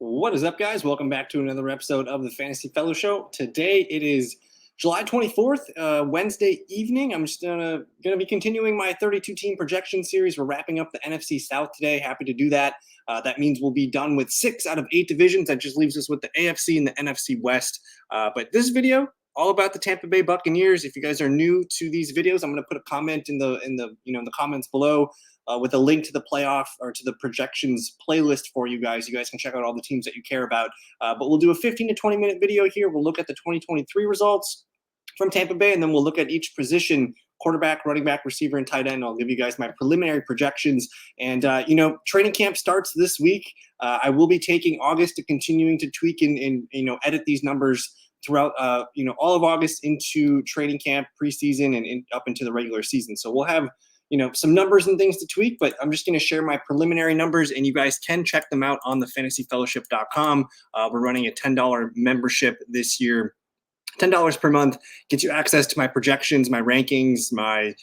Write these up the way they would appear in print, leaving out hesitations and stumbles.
What is up, guys? Welcome back to another episode of the Fantasy Fellow Show. Today it is July 24th, Wednesday evening. I'm just gonna be continuing my 32 team projection series. We're wrapping up the NFC South today. Happy to do that. That means we'll be done with 6 out of 8 divisions. That just leaves us with the AFC and the NFC West. But this video, all about the Tampa Bay Buccaneers. If you guys are new to these videos, I'm going to put a comment in the comments below with a link to the playoff or to the projections playlist for you guys. You guys can check out all the teams that you care about. But we'll do a 15 to 20 minute video here. We'll look at the 2023 results from Tampa Bay, and then we'll look at each position: quarterback, running back, receiver, and tight end. I'll give you guys my preliminary projections. And, training camp starts this week. I will be taking August to continuing to tweak and edit these numbers throughout, all of August into training camp, preseason, and up into the regular season. So we'll have, some numbers and things to tweak, but I'm just going to share my preliminary numbers, and you guys can check them out on the fantasyfellowship.com. We're running a $10 membership this year. $10 per month gets you access to my projections, my rankings, my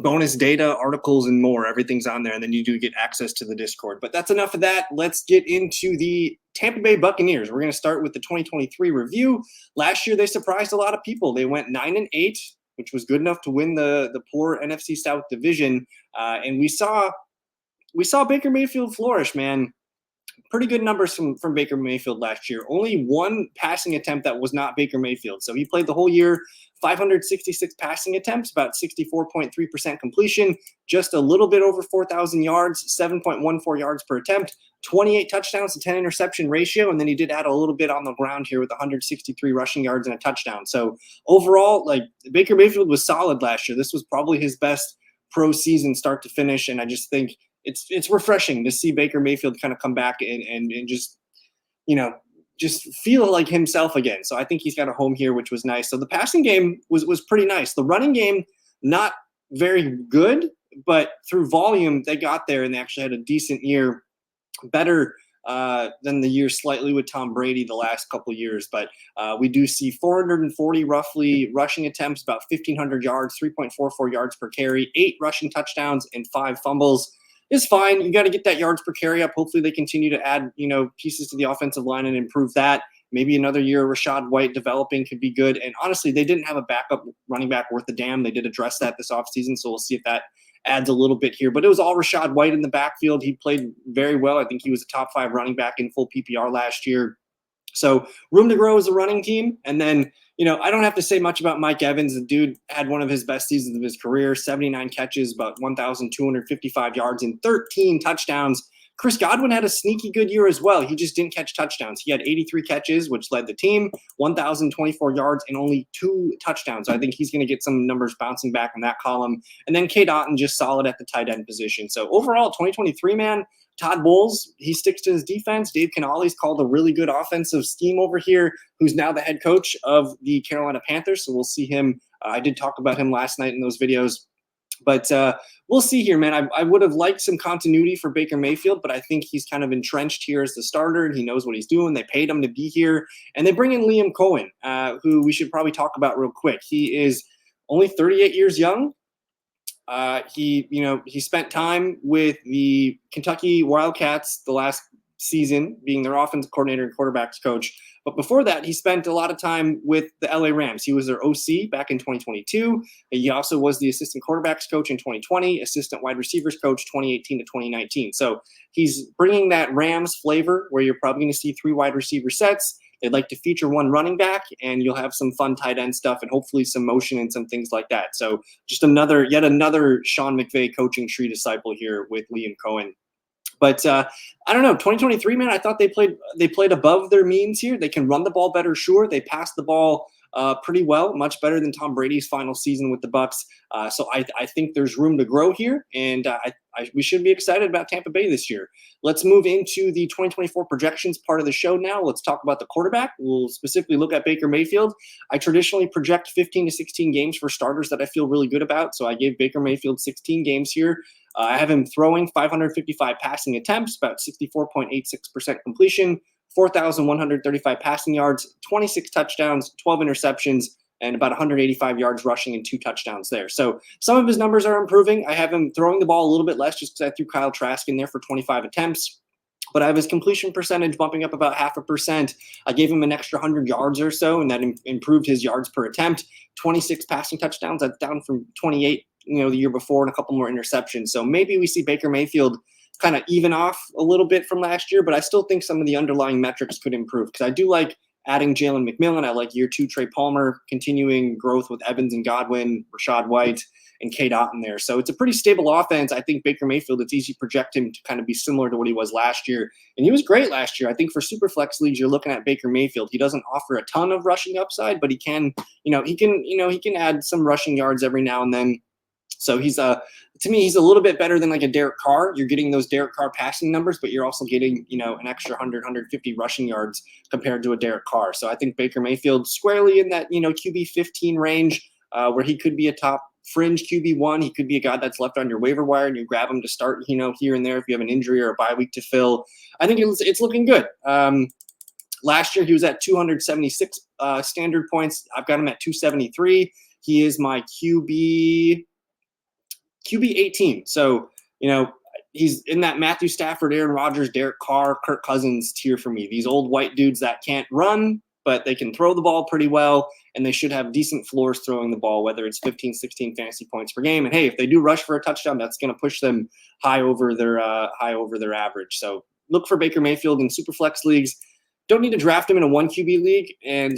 bonus data, articles, and more. Everything's on there, and then you do get access to the Discord. But that's enough of that. Let's get into the Tampa Bay Buccaneers. We're going to start with the 2023 review. Last year, they surprised a lot of people. They went 9-8, which was good enough to win the poor NFC South division. And we saw Baker Mayfield flourish, man. Pretty good numbers from Baker Mayfield last year. Only one passing attempt that was not Baker Mayfield. So he played the whole year, 566 passing attempts, about 64.3% completion, just a little bit over 4,000 yards, 7.14 yards per attempt, 28 touchdowns to 10 interception ratio. And then he did add a little bit on the ground here with 163 rushing yards and a touchdown. So overall, Baker Mayfield was solid last year. This was probably his best pro season start to finish. And I just think it's refreshing to see Baker Mayfield kind of come back and just feel like himself again. So I think he's got a home here, which was nice. So the passing game was pretty nice. The running game, not very good, but through volume, they got there and they actually had a decent year, better than the year slightly with Tom Brady the last couple of years. But we do see 440 roughly rushing attempts, about 1,500 yards, 3.44 yards per carry, 8 rushing touchdowns, and 5 fumbles. Is fine. You got to get that yards per carry up. Hopefully they continue to add, pieces to the offensive line and improve that. Maybe another year of Rashaad White developing could be good. And honestly, they didn't have a backup running back worth a damn. They did address that this offseason, so we'll see if that adds a little bit here. But it was all Rashaad White in the backfield. He played very well. I think he was a top 5 running back in full PPR last year. So room to grow as a running team. And then, I don't have to say much about Mike Evans. The dude had one of his best seasons of his career, 79 catches, about 1,255 yards, and 13 touchdowns. Chris Godwin had a sneaky good year as well. He just didn't catch touchdowns. He had 83 catches, which led the team, 1,024 yards, and only 2 touchdowns. So I think he's going to get some numbers bouncing back in that column. And then Cade Otton just solid at the tight end position. So overall, 2023, man, Todd Bowles, he sticks to his defense. Dave Canale's called a really good offensive scheme over here, who's now the head coach of the Carolina Panthers. So we'll see him. I did talk about him last night in those videos. But we'll see here, man. I would have liked some continuity for Baker Mayfield, but I think he's kind of entrenched here as the starter. He knows what he's doing. They paid him to be here. And they bring in Liam Cohen, who we should probably talk about real quick. He is only 38 years young. He spent time with the Kentucky Wildcats the last season, being their offensive coordinator and quarterbacks coach. But before that, he spent a lot of time with the LA Rams. He was their OC back in 2022. He also was the assistant quarterbacks coach in 2020, assistant wide receivers coach 2018 to 2019. So he's bringing that Rams flavor where you're probably going to see 3 wide receiver sets. They'd like to feature 1 running back, and you'll have some fun tight end stuff and hopefully some motion and some things like that. So just yet another Sean McVay coaching tree disciple here with Liam Cohen. But I don't know, 2023, man, I thought they played above their means here. They can run the ball better, sure. They passed the ball pretty well, much better than Tom Brady's final season with the Bucs. So I think there's room to grow here, and we should be excited about Tampa Bay this year. Let's move into the 2024 projections part of the show now. Let's talk about the quarterback. We'll specifically look at Baker Mayfield. I traditionally project 15 to 16 games for starters that I feel really good about, so I gave Baker Mayfield 16 games here. I have him throwing 555 passing attempts, about 64.86% completion, 4,135 passing yards, 26 touchdowns, 12 interceptions, and about 185 yards rushing and 2 touchdowns there. So some of his numbers are improving. I have him throwing the ball a little bit less just because I threw Kyle Trask in there for 25 attempts. but I have his completion percentage bumping up about 0.5%. I gave him an extra 100 yards or so, and that improved his yards per attempt. 26 passing touchdowns. That's down from 28, the year before, and a couple more interceptions. So maybe we see Baker Mayfield kind of even off a little bit from last year, but I still think some of the underlying metrics could improve because I do like adding Jalen McMillan. I like year 2 Trey Palmer, continuing growth with Evans and Godwin, Rashaad White, and Cade Otton there. So it's a pretty stable offense. I think Baker Mayfield, it's easy to project him to kind of be similar to what he was last year. And he was great last year. I think for super flex leagues, you're looking at Baker Mayfield. He doesn't offer a ton of rushing upside, but he can add some rushing yards every now and then. So to me, he's a little bit better than like a Derek Carr. You're getting those Derek Carr passing numbers, but you're also getting, an extra 100, 150 rushing yards compared to a Derek Carr. So I think Baker Mayfield squarely in that, QB 15 range where he could be a top fringe QB1. He could be a guy that's left on your waiver wire and you grab him to start, here and there if you have an injury or a bye week to fill. I think it's looking good. Last year, he was at 276 standard points. I've got him at 273. He is my QB 18. So, he's in that Matthew Stafford, Aaron Rodgers, Derek Carr, Kirk Cousins tier for me. These old white dudes that can't run, but they can throw the ball pretty well, and they should have decent floors throwing the ball, whether it's 15, 16 fantasy points per game. And hey, if they do rush for a touchdown, that's going to push them high over their average. So look for Baker Mayfield in super flex leagues. Don't need to draft him in a 1 QB league. And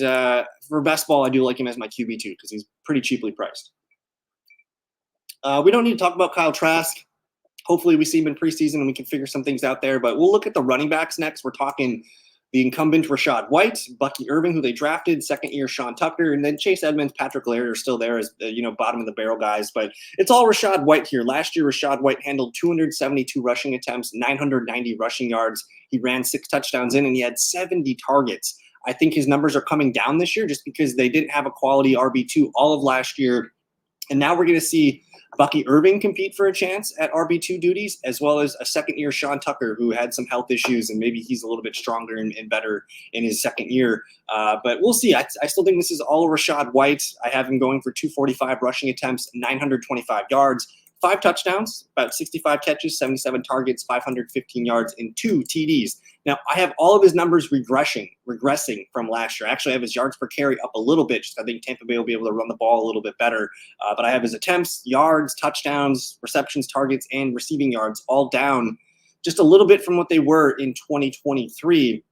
for best ball, I do like him as my QB2 because he's pretty cheaply priced. We don't need to talk about Kyle Trask. Hopefully we see him in preseason and we can figure some things out there. But we'll look at the running backs next. We're talking the incumbent Rashaad White, Bucky Irving, who they drafted, second-year Sean Tucker, and then Chase Edmonds, Patrick Laird are still there as bottom of the barrel guys. But it's all Rashaad White here. Last year, Rashaad White handled 272 rushing attempts, 990 rushing yards. He ran 6 touchdowns in, and he had 70 targets. I think his numbers are coming down this year just because they didn't have a quality RB2 all of last year. And now we're going to see Bucky Irving compete for a chance at RB2 duties, as well as a second-year Sean Tucker, who had some health issues, and maybe he's a little bit stronger and better in his second year. But we'll see. I still think this is all Rashaad White. I have him going for 245 rushing attempts, 925 yards, 5 touchdowns, about 65 catches, 77 targets, 515 yards, and 2 TDs. Now, I have all of his numbers regressing from last year. Actually, I have his yards per carry up a little bit. Just I think Tampa Bay will be able to run the ball a little bit better. But I have his attempts, yards, touchdowns, receptions, targets, and receiving yards all down just a little bit from what they were in 2023.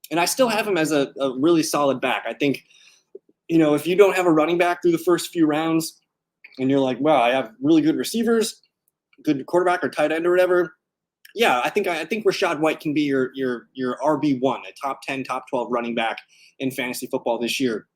And I still have him as a really solid back. I think, if you don't have a running back through the first few rounds, and you're like, wow, I have really good receivers, good quarterback or tight end or whatever. Yeah, I think Rashaad White can be your RB1, a top 10, top 12 running back in fantasy football this year.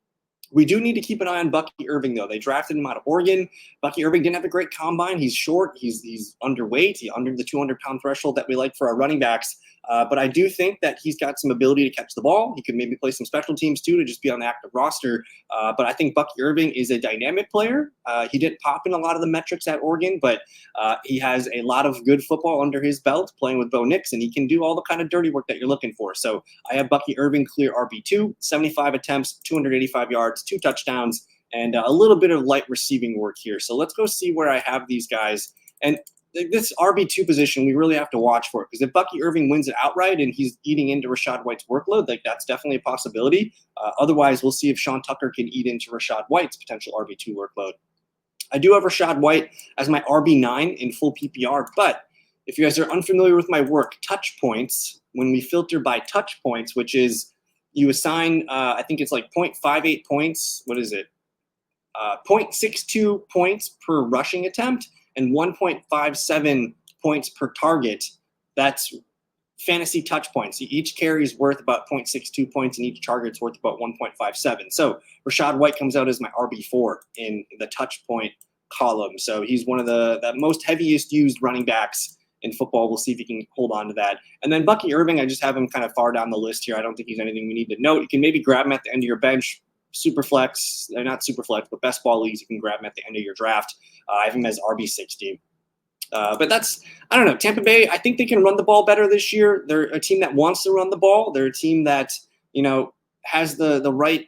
We do need to keep an eye on Bucky Irving, though. They drafted him out of Oregon. Bucky Irving didn't have a great combine. He's short. He's underweight. He's under the 200-pound threshold that we like for our running backs. But I do think that he's got some ability to catch the ball. He could maybe play some special teams, too, to just be on the active roster. But I think Bucky Irving is a dynamic player. He didn't pop in a lot of the metrics at Oregon, but he has a lot of good football under his belt playing with Bo Nix, and he can do all the kind of dirty work that you're looking for. So I have Bucky Irving clear RB2, 75 attempts, 285 yards, 2 touchdowns, and a little bit of light receiving work here. So let's go see where I have these guys. And this RB2 position, we really have to watch for it because if Bucky Irving wins it outright and he's eating into Rashaad White's workload, that's definitely a possibility. Otherwise, we'll see if Sean Tucker can eat into Rashaad White's potential RB2 workload. I do have Rashaad White as my RB9 in full PPR, but if you guys are unfamiliar with my work, touch points, when we filter by touch points, which is you assign, I think it's like 0.58 points. What is it? 0.62 points per rushing attempt and 1.57 points per target. That's fantasy touch points. Each carry is worth about 0.62 points and each target's worth about 1.57. So Rashaad White comes out as my RB4 in the touch point column. So he's one of the most heaviest used running backs in football. We'll see if he can hold on to that. And then Bucky Irving, I just have him kind of far down the list here. I don't think he's anything we need to note. You can maybe grab him at the end of your bench. Super flex, not super flex, but best ball leagues, you can grab him at the end of your draft. I have him as RB60. But that's, I don't know, Tampa Bay, I think they can run the ball better this year. They're a team that wants to run the ball. They're a team that, has the right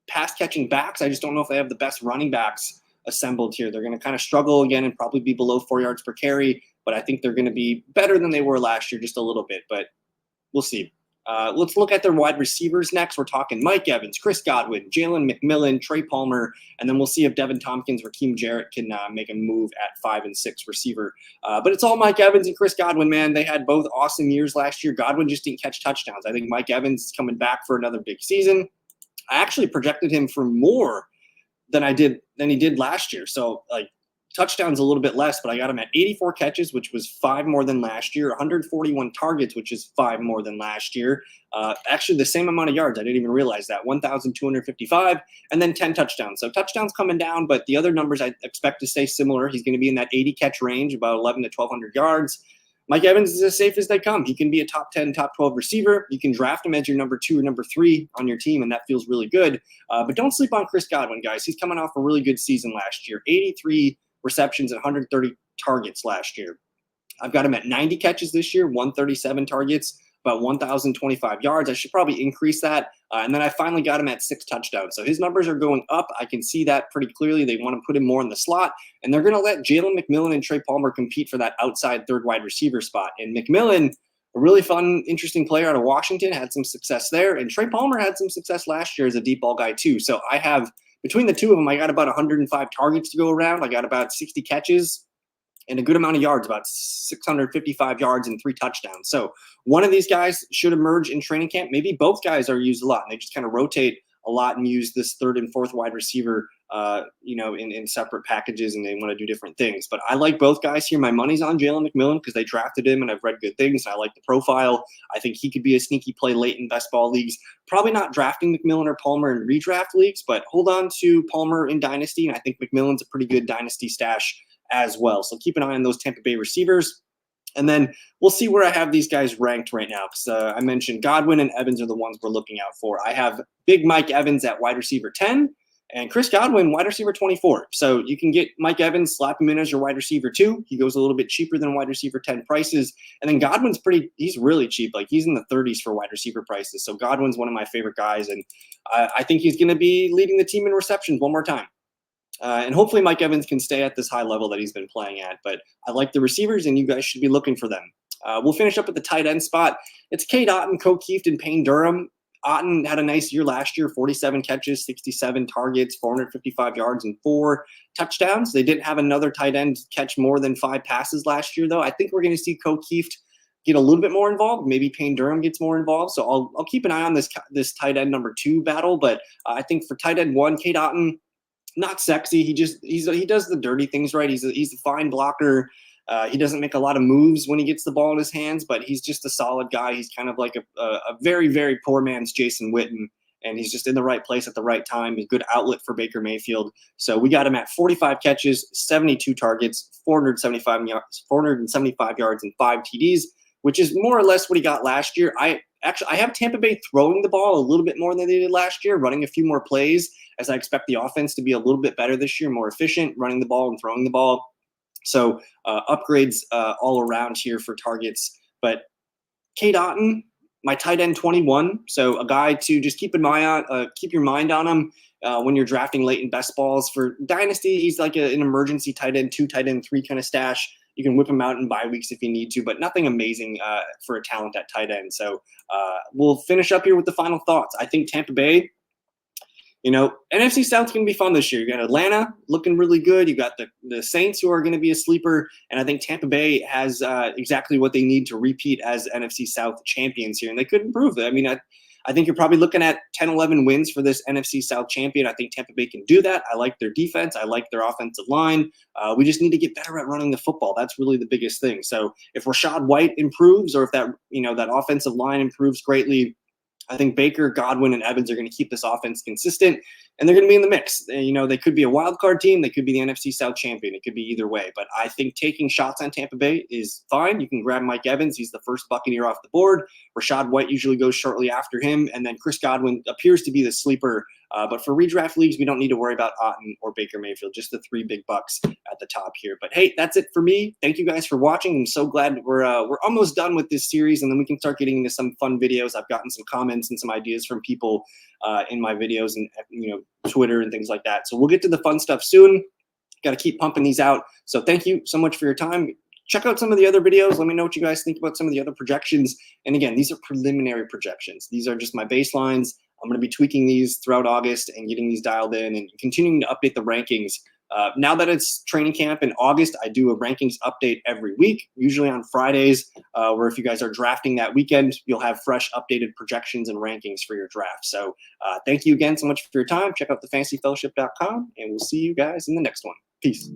pass-catching backs. I just don't know if they have the best running backs assembled here. They're going to kind of struggle again and probably be below 4 yards per carry, but I think they're going to be better than they were last year just a little bit. But we'll see. Let's look at their wide receivers next. We're talking Mike Evans, Chris Godwin, Jalen McMillan, Trey Palmer, and then we'll see if Devin Tompkins or Raheem Jarrett can make a move at 5 and 6 receiver. But it's all Mike Evans and Chris Godwin, man. They had both awesome years last year. Godwin just didn't catch touchdowns. I think Mike Evans is coming back for another big season. I actually projected him for more than he did last year. So like touchdowns a little bit less, but I got him at 84 catches, which was 5 more than last year, 141 targets, which is 5 more than last year. Actually, the same amount of yards. I didn't even realize that, 1,255, and then 10 touchdowns. So touchdowns coming down, but the other numbers I expect to stay similar. He's going to be in that 80 catch range, about 11 to 1,200 yards. Mike Evans is as safe as they come. He can be a top 10, top 12 receiver. You can draft him as your number 2 or number 3 on your team, and that feels really good. But don't sleep on Chris Godwin, guys. He's coming off a really good season last year, 83 receptions and 130 targets last year. I've got him at 90 catches this year, 137 targets, about 1,025 yards. I should probably increase that. And then I finally got him at 6 touchdowns. So his numbers are going up. I can see that pretty clearly. They want to put him more in the slot, and they're going to let Jalen McMillan and Trey Palmer compete for that outside third wide receiver spot. And McMillan, a really fun, interesting player out of Washington, had some success there. And Trey Palmer had some success last year as a deep ball guy too. So I have, between the two of them, I got about 105 targets to go around. I got about 60 catches and a good amount of yards, about 655 yards and 3 touchdowns. So one of these guys should emerge in training camp. Maybe both guys are used a lot, and they just kind of rotate a lot and use this 3rd and 4th wide receiver, in separate packages, and they want to do different things. But I like both guys here. My money's on Jalen McMillan because they drafted him, and I've read good things. I like the profile. I think he could be a sneaky play late in best ball leagues. Probably not drafting McMillan or Palmer in redraft leagues, but hold on to Palmer in Dynasty, and I think McMillan's a pretty good Dynasty stash as well. So keep an eye on those Tampa Bay receivers. And then we'll see where I have these guys ranked right now. Because I mentioned Godwin and Evans are the ones we're looking out for. I have Big Mike Evans at wide receiver 10 and Chris Godwin, wide receiver 24. So you can get Mike Evans, slap him in as your wide receiver 2. He goes a little bit cheaper than wide receiver 10 prices. And then Godwin's he's really cheap. Like he's in the 30s for wide receiver prices. So Godwin's one of my favorite guys. And I think he's going to be leading the team in receptions one more time. And hopefully Mike Evans can stay at this high level that he's been playing at. But I like the receivers, and you guys should be looking for them. We'll finish up at the tight end spot. It's Cade Otton, Kieft, and Payne Durham. Otton had a nice year last year, 47 catches, 67 targets, 455 yards, and 4 touchdowns. They didn't have another tight end catch more than 5 passes last year, though. I think we're going to see Kieft get a little bit more involved. Maybe Payne Durham gets more involved. So I'll keep an eye on this tight end number 2 battle. But I think for tight end 1, Cade Otton, not sexy. He does the dirty things right. He's a fine blocker. He doesn't make a lot of moves when he gets the ball in his hands, but he's just a solid guy. He's kind of like a very, very poor man's Jason Witten, and he's just in the right place at the right time. A good outlet for Baker Mayfield. So we got him at 45 catches, 72 targets, 475 yards, and 5 TDs, which is more or less what he got last year. I have Tampa Bay throwing the ball a little bit more than they did last year, running a few more plays, as I expect the offense to be a little bit better this year, more efficient, running the ball and throwing the ball. So upgrades all around here for targets. But Cade Otton, my tight end 21, so a guy to just keep your mind on him when you're drafting late in best balls. For Dynasty, he's like an emergency tight end 2, tight end 3 kind of stash. You can whip him out in bye weeks if you need to, but nothing amazing for a talent at tight end. So we'll finish up here with the final thoughts. I think Tampa Bay, NFC South's going to be fun this year. You got Atlanta looking really good. You got the Saints, who are going to be a sleeper. And I think Tampa Bay has exactly what they need to repeat as NFC South champions here. And they could improve it. I mean, I think you're probably looking at 10, 11 wins for this NFC South champion. I think Tampa Bay can do that. I like their defense. I like their offensive line. We just need to get better at running the football. That's really the biggest thing. So if Rashaad White improves, or if that offensive line improves greatly, I think Baker, Godwin, and Evans are going to keep this offense consistent, and they're going to be in the mix. They could be a wild card team. They could be the NFC South champion. It could be either way. But I think taking shots on Tampa Bay is fine. You can grab Mike Evans. He's the first Buccaneer off the board. Rashaad White usually goes shortly after him. And then Chris Godwin appears to be the sleeper. But for redraft leagues, we don't need to worry about Otton or Baker Mayfield, just the 3 big bucks at the top here. But hey, that's it for me. Thank you guys for watching. I'm so glad we're almost done with this series, and then we can start getting into some fun videos. I've gotten some comments and some ideas from people in my videos and Twitter and things like that. So we'll get to the fun stuff soon. Got to keep pumping these out. So thank you so much for your time. check out some of the other videos. Let me know what you guys think about some of the other projections. And again, these are preliminary projections. These are just my baselines. I'm going to be tweaking these throughout August and getting these dialed in and continuing to update the rankings. Now that it's training camp in August, I do a rankings update every week, usually on Fridays, where if you guys are drafting that weekend, you'll have fresh updated projections and rankings for your draft. So thank you again so much for your time. Check out thefantasyfellowship.com, and we'll see you guys in the next one. Peace.